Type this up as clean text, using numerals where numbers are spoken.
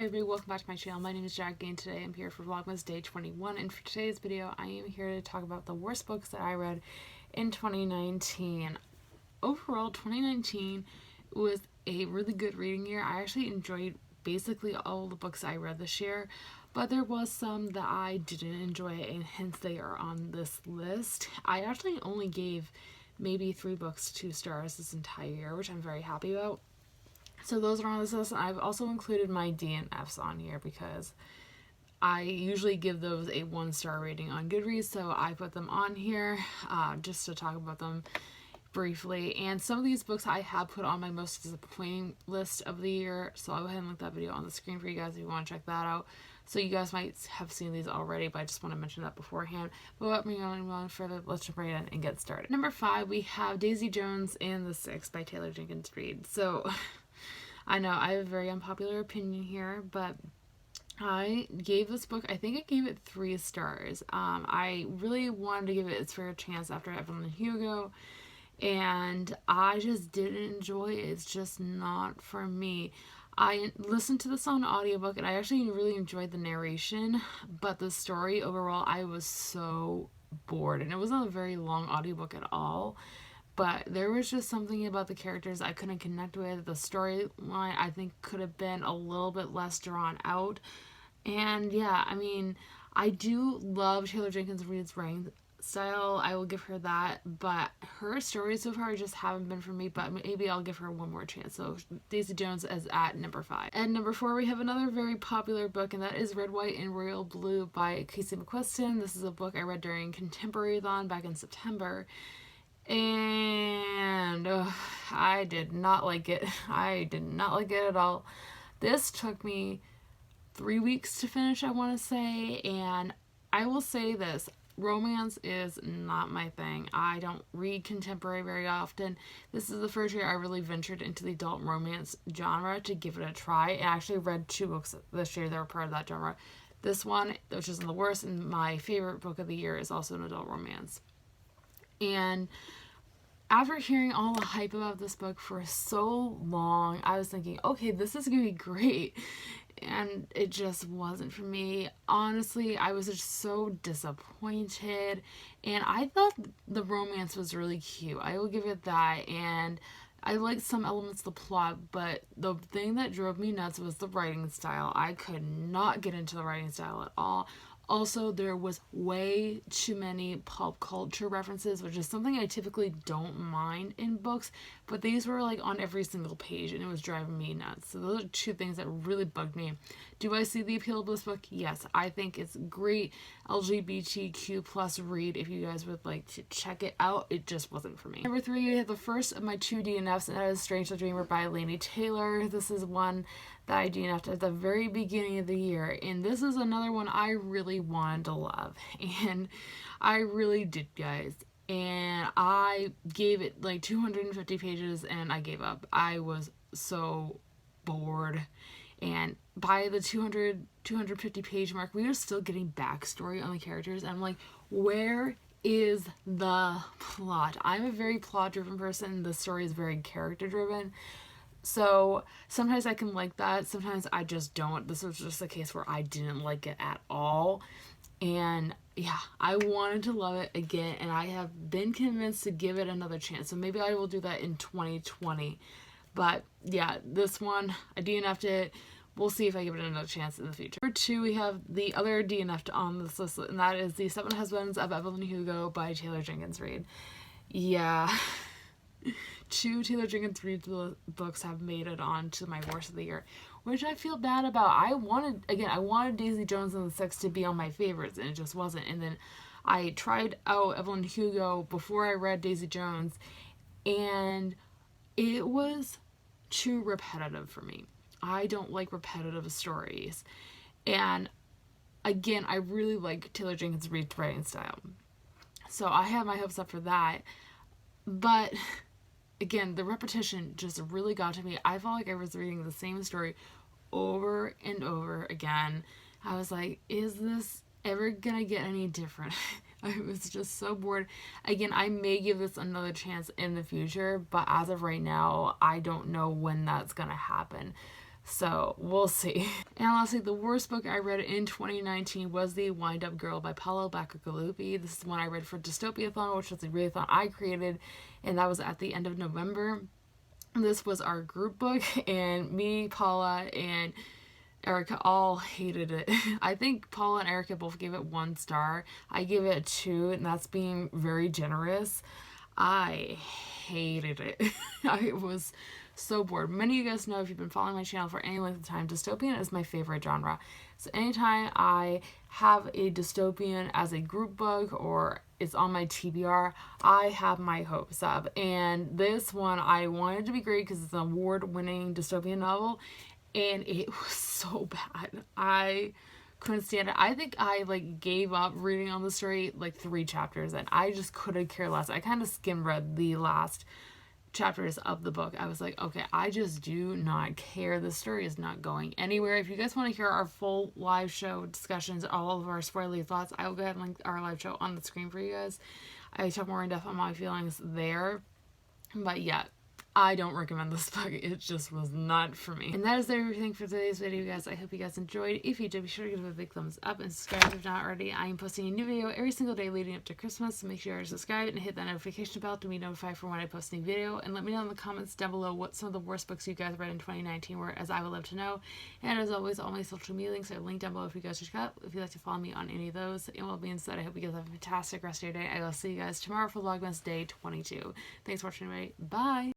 everybody, welcome back to my channel. My name is Jackie and today I'm here for Vlogmas Day 21, and for today's video I am here to talk about the worst books that I read in 2019. Overall, 2019 was a really good reading year. I actually enjoyed basically all the books I read this year, but there was some that I didn't enjoy and hence they are on this list. I actually only gave maybe 3 books 2 stars this entire year, which I'm very happy about. So those are on this list. I've also included my DNFs on here because I usually give those a 1-star rating on Goodreads, so I put them on here just to talk about them briefly. And some of these books I have put on my most disappointing list of the year, so I'll go ahead and link that video on the screen for you guys if you want to check that out. So you guys might have seen these already, but I just want to mention that beforehand. But without me going on further, let's jump right in and get started. Number 5, we have Daisy Jones and the Six by Taylor Jenkins Reid. So I know I have a very unpopular opinion here, but I gave this book, I think I gave it 3 stars. I really wanted to give it its fair chance after Evelyn and Hugo, and I just didn't enjoy it. It's just not for me. I listened to this on audiobook and I actually really enjoyed the narration, but the story overall, I was so bored, and it wasn't a very long audiobook at all. But there was just something about the characters I couldn't connect with. The storyline, I think, could have been a little bit less drawn out. And yeah, I mean, I do love Taylor Jenkins Reid's writing style. I will give her that. But her stories so far just haven't been for me. But maybe I'll give her one more chance. So Daisy Jones is at number 5. At number 4, we have another very popular book, and that is Red, White, and Royal Blue by Casey McQuiston. This is a book I read during Contemporary-thon back in September. And I did not like it. I did not like it at all. This took me 3 weeks to finish, I want to say, and I will say this, romance is not my thing. I don't read contemporary very often. This is the first year I really ventured into the adult romance genre to give it a try. I actually read 2 books this year that were part of that genre. This one, which isn't the worst, and my favorite book of the year, is also an adult romance. And after hearing all the hype about this book for so long, I was thinking, okay, this is going to be great. And it just wasn't for me. Honestly, I was just so disappointed. And I thought the romance was really cute. I will give it that. And I liked some elements of the plot, but the thing that drove me nuts was the writing style. I could not get into the writing style at all. Also, there was way too many pop culture references, which is something I typically don't mind in books, but these were like on every single page and it was driving me nuts. So those are 2 things that really bugged me. Do I see the appeal of this book? Yes. I think it's great LGBTQ plus read if you guys would like to check it out. It just wasn't for me. Number 3, we have the first of my 2 DNFs, and that is Strange the Dreamer by Laini Taylor. This is one that I DNF'd at the very beginning of the year, and this is another one I really wanted to love, and I really did, guys. And I gave it like 250 pages and I gave up. I was so bored. And by the 250 page mark, we were still getting backstory on the characters. And I'm like, where is the plot? I'm a very plot driven person. The story is very character driven. So sometimes I can like that. Sometimes I just don't. This was just a case where I didn't like it at all. And yeah, I wanted to love it again, and I have been convinced to give it another chance. So maybe I will do that in 2020. But yeah, this one, I DNF'd it. We'll see if I give it another chance in the future. Number 2, we have the other DNF'd on this list, and that is The 7 Husbands of Evelyn Hugo by Taylor Jenkins Reid. Yeah. 2 Taylor Jenkins Reid books have made it on to my worst of the year, which I feel bad about. I wanted Daisy Jones and the Six to be on my favorites, and it just wasn't. And then I tried out Evelyn Hugo before I read Daisy Jones, and it was too repetitive for me. I don't like repetitive stories. And again, I really like Taylor Jenkins Reid's writing style, so I have my hopes up for that. But again, the repetition just really got to me. I felt like I was reading the same story over and over again. I was like, is this ever gonna get any different? I was just so bored. Again, I may give this another chance in the future, but as of right now, I don't know when that's gonna happen. So we'll see. And lastly, the worst book I read in 2019 was The Wind Up Girl by Paulo Bacalupi. This is one I read for Dystopiathon, which was a readathon I created, and that was at the end of November. This was our group book, and me, Paula, and Erica all hated it. I think Paula and Erica both gave it 1 star. I gave it 2, and that's being very generous. I hated it. I was so bored. Many of you guys know, if you've been following my channel for any length of time, dystopian is my favorite genre. So anytime I have a dystopian as a group book or it's on my TBR, I have my hopes up. And this one I wanted to be great because it's an award-winning dystopian novel, and it was so bad. I couldn't stand it. I think I gave up reading on the story 3 chapters, and I just couldn't care less. I kind of skim read the last chapters of the book. I was like, okay, I just do not care. The story is not going anywhere. If you guys want to hear our full live show discussions, all of our spoiler thoughts, I will go ahead and link our live show on the screen for you guys. I talk more in depth on my feelings there. But yeah, I don't recommend this book. It just was not for me. And that is everything for today's video, guys. I hope you guys enjoyed. If you did, be sure to give it a big thumbs up and subscribe if not already. I am posting a new video every single day leading up to Christmas, so make sure you're subscribed and hit that notification bell to be notified for when I post a new video. And let me know in the comments down below what some of the worst books you guys read in 2019 were, as I would love to know. And as always, all my social media links are linked down below if you guys check out, if you'd like to follow me on any of those. And with that being said, I hope you guys have a fantastic rest of your day. I will see you guys tomorrow for Vlogmas Day 22. Thanks for watching, everybody. Bye!